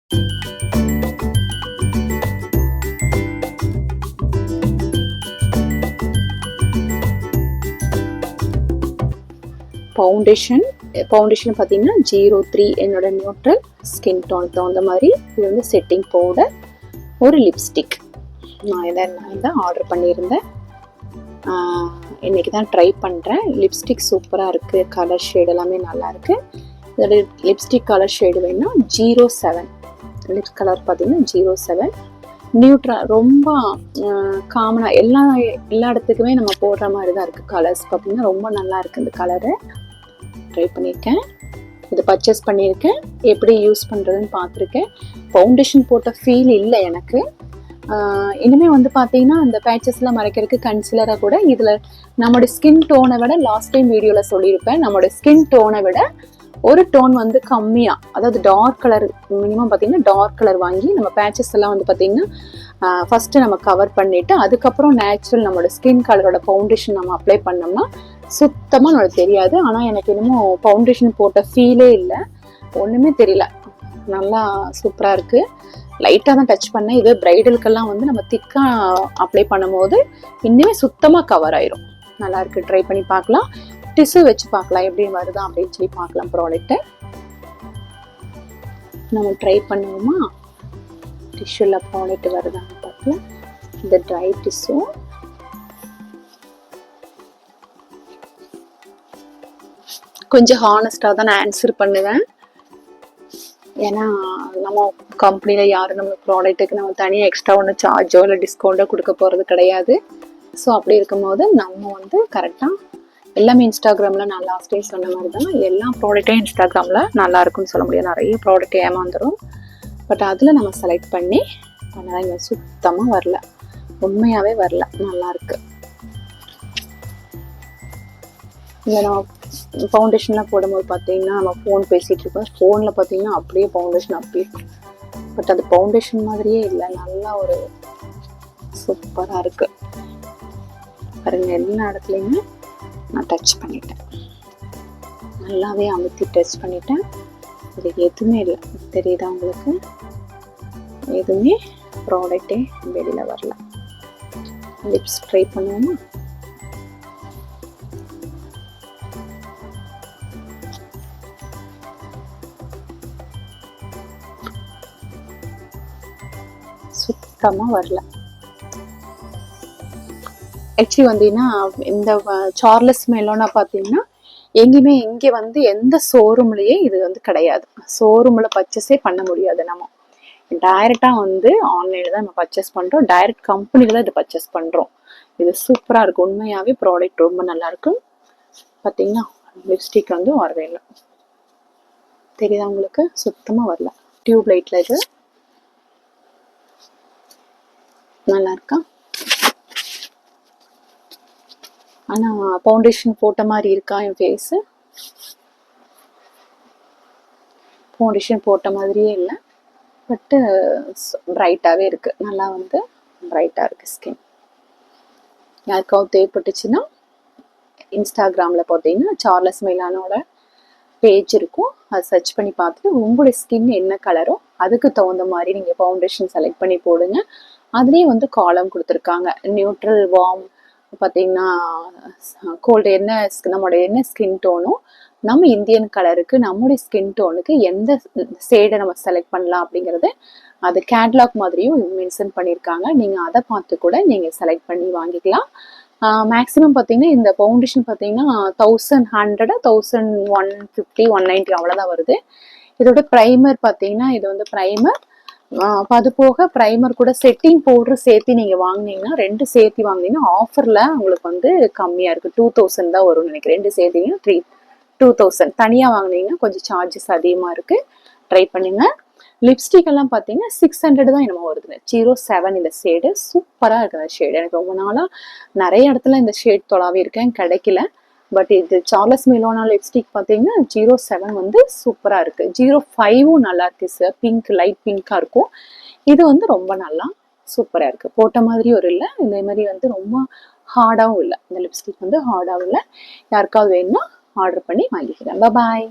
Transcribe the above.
Foundation பார்த்தீங்கன்னா 03 என்னோட neutral skin டோனுக்கு தகுந்த மாதிரி. இது வந்து செட்டிங் பவுடர், ஒரு லிப்ஸ்டிக். நான் தான் ஆர்டர் பண்ணியிருந்தேன். இன்றைக்கி தான் ட்ரை பண்ணுறேன். லிப்ஸ்டிக் சூப்பராக இருக்குது, கலர் ஷேட் எல்லாமே நல்லாயிருக்கு. இதோட லிப்ஸ்டிக் கலர் ஷேடு வேணுன்னா 07. லிப்ஸ் கலர் பார்த்தீங்கன்னா 07. நியூட்ரல், ரொம்ப காமனாக எல்லா இடத்துக்குமே நம்ம போடுற மாதிரி தான் இருக்குது. கலர்ஸ் பார்த்தீங்கன்னா ரொம்ப நல்லா இருக்குது. இந்த கலரு ட்ரை பண்ணியிருக்கேன், இது பர்ச்சேஸ் பண்ணியிருக்கேன். எப்படி யூஸ் பண்ணுறதுன்னு பார்த்துருக்கேன். ஃபவுண்டேஷன் போட்ட ஃபீல் இல்லை எனக்கு. இனிமேல் வந்து பார்த்தீங்கன்னா இந்த பேச்சஸ்லாம் மறைக்கிறதுக்கு கன்சிலராக கூட இதில் நம்மளோட ஸ்கின் டோனை விட, லாஸ்ட் டைம் வீடியோவில் சொல்லியிருப்பேன், நம்மளோட ஸ்கின் டோனை விட ஒரு டோன் வந்து கம்மியாக, அதாவது டார்க் கலர், மினிமம் பார்த்தீங்கன்னா டார்க் கலர் வாங்கி நம்ம பேச்சஸ் எல்லாம் வந்து பார்த்தீங்கன்னா ஃபஸ்ட்டு நம்ம கவர் பண்ணிவிட்டு அதுக்கப்புறம் நேச்சுரல் நம்மளோட ஸ்கின் கலரோட ஃபவுண்டேஷன் நம்ம அப்ளை பண்ணோம்னா சுத்தமாக நம்மளுக்கு தெரியாது. ஆனால் எனக்கு இன்னமும் ஃபவுண்டேஷன் போட்ட ஃபீலே இல்லை, ஒன்றுமே தெரியல. நல்லா சூப்பராக இருக்குது. லைட்டாக தான் டச் பண்ணேன். இது பிரைடலுக்கெல்லாம் வந்து நம்ம திக்காக அப்ளை பண்ணும் போது இன்னுமே சுத்தமாக கவர் ஆயிரும். நல்லாயிருக்கு, ட்ரை பண்ணி பார்க்கலாம். டிஷ்யூ வச்சு பார்க்கலாம் எப்படி வருதா அப்படின்னு சொல்லி பார்க்கலாம். ப்ராடக்ட்டை நம்ம ட்ரை பண்ணுவோமா? டிஷ்யூவில் ப்ராடக்ட் வருதான்னு பார்க்கலாம். இந்த ட்ரை டிஷ்யூ கொஞ்சம் ஹானஸ்டாக தான் நான் ஆன்சர் பண்ணுவேன். ஏன்னா நம்ம கம்பெனியில் யாரும் நம்ம ப்ராடக்ட்டுக்கு நம்ம தனியாக எக்ஸ்ட்ரா ஒன்று சார்ஜோ இல்லை டிஸ்கவுண்ட்டோ கொடுக்க போகிறது கிடையாது. ஸோ அப்படி இருக்கும்போது நம்ம வந்து கரெக்டாக எல்லாமே இன்ஸ்டாகிராமில், நான் லாஸ்ட் டைம் சொன்ன மாதிரி தான், எல்லா ப்ராடக்ட்டையும் இன்ஸ்டாகிராமில் நல்லா இருக்குன்னு சொல்ல முடியாது. நிறைய ப்ராடக்ட் ஏமாந்துடும். பட் அதில் நம்ம செலக்ட் பண்ணி பண்ணதான் இங்கே சுத்தமாக வரல, உண்மையாகவே வரல. நல்லாயிருக்கு. இங்கே நம்ம ஃபவுண்டேஷன்லாம் போடும்போது பார்த்தீங்கன்னா நம்ம ஃபோன் பேசிகிட்டு இருக்கோம், ஃபோனில் பார்த்தீங்கன்னா அப்படியே ஃபவுண்டேஷன் அப்படியே இருக்கும். பட் அது ஃபவுண்டேஷன் மாதிரியே இல்லை, நல்லா ஒரு சூப்பராக இருக்குது. பாருங்க, எல்லா இடத்துலையுமே நான் டச் பண்ணிட்டேன், நல்லாவே அமுத்தி டச் பண்ணிட்டேன். இது எதுவுமே இல்லை, தெரியுதா உங்களுக்கு? எதுவுமே ப்ராடக்டே வெளியில் வரல. லிப்ஸ் ட்ரை பண்ணுவோமா? சுத்தமாக வரல. ஆக்சுவலி வந்தீங்கன்னா இந்த சார்லஸ் மெலோனா பார்த்தீங்கன்னா எங்கேயுமே இங்கே வந்து எந்த ஷோரூம்லேயே இது வந்து கிடையாது. ஷோரூமில் பர்ச்சேஸே பண்ண முடியாது. நம்ம டைரெக்டாக வந்து ஆன்லைனில் தான் நம்ம பர்ச்சேஸ் பண்ணுறோம். டைரக்ட் கம்பெனியில் தான் இதை பர்ச்சேஸ் பண்ணுறோம். இது சூப்பராக இருக்கும், உண்மையாகவே ப்ராடக்ட் ரொம்ப நல்லாயிருக்கும். பார்த்தீங்கன்னா லிப்ஸ்டிக் வந்து வரவே இல்லை, தெரியுதா உங்களுக்கு? சுத்தமாக வரல. டியூப் லைட்டில் இது நல்லா இருக்கா? ஆனால் ஃபவுண்டேஷன் போட்ட மாதிரி இருக்கா என் ஃபேஸு? ஃபவுண்டேஷன் போட்ட மாதிரியே இல்லை, பட்டு பிரைட்டாகவே இருக்குது. நல்லா வந்து பிரைட்டாக இருக்குது ஸ்கின். யாருக்காவது தேவைப்பட்டுச்சுன்னா இன்ஸ்டாகிராமில் பார்த்தீங்கன்னா சார்லஸ் மெலானோட பேஜ் இருக்கும், அதை சர்ச் பண்ணி பார்த்துட்டு உங்களுடைய ஸ்கின் என்ன கலரோ அதுக்கு தகுந்த மாதிரி நீங்கள் ஃபவுண்டேஷன் செலக்ட் பண்ணி போடுங்க. அதுலேயே வந்து காலம் கொடுத்துருக்காங்க, நியூட்ரல், வார்ம், பார்த்தீங்கன்னா கோல்டு, என்ன நம்மளோட என்ன ஸ்கின் டோனோ, நம்ம இந்தியன் கலருக்கு நம்மளுடைய ஸ்கின் டோனுக்கு எந்த ஷேடை நம்ம செலக்ட் பண்ணலாம் அப்படிங்கிறத அது கேட்லாக் மாதிரியும் மென்ஷன் பண்ணியிருக்காங்க. நீங்கள் அதை பார்த்து கூட நீங்கள் செலக்ட் பண்ணி வாங்கிக்கலாம். மேக்ஸிமம் பார்த்தீங்கன்னா இந்த ஃபவுண்டேஷன் பார்த்தீங்கன்னா 1100, 1150, 190 அவ்வளோதான் வருது. இதோட ப்ரைமர் பார்த்தீங்கன்னா இது வந்து ப்ரைமர், அது போக ப்ரைமர் கூட செட்டிங் பவுடர் சேர்த்து நீங்கள் வாங்கினீங்கன்னா, ரெண்டு சேர்த்து வாங்கினீங்கன்னா ஆஃபரில் உங்களுக்கு வந்து கம்மியாக இருக்குது. 2000 தான் வரும்னு நினைக்கிறேன். ரெண்டு சேர்த்தீங்கன்னா 2000. தனியாக வாங்கினீங்கன்னா கொஞ்சம் சார்ஜஸ் அதிகமாக இருக்குது. ட்ரை பண்ணுங்க. லிப்ஸ்டிக் எல்லாம் பார்த்தீங்கன்னா 600 தான் என்னமோ வருதுங்க. 07 இந்த ஷேடு சூப்பராக இருக்குது. அந்த ஷேடு எனக்கு ரொம்ப நாளாக நிறைய இடத்துல இந்த ஷேட் தொலாவே இருக்கேன், கிடைக்கல. பட் இது சார்லஸ் மெலோனா லிப்ஸ்டிக் பார்த்தீங்கன்னா 07 வந்து சூப்பராக இருக்குது. 05ம் நல்லா இருக்குது சார், பிங்க், லைட் பிங்காக இருக்கும். இது வந்து ரொம்ப நல்லா சூப்பராக இருக்குது. போட்ட மாதிரியும் ஒரு இல்லை, இந்த மாதிரி வந்து ரொம்ப ஹார்டாகவும் இல்லை. இந்த லிப்ஸ்டிக் வந்து ஹார்டாகவும் இல்லை. யாருக்காவது வேணும்னா ஆர்டர் பண்ணி வாங்கிக்கிறேன். பாய்.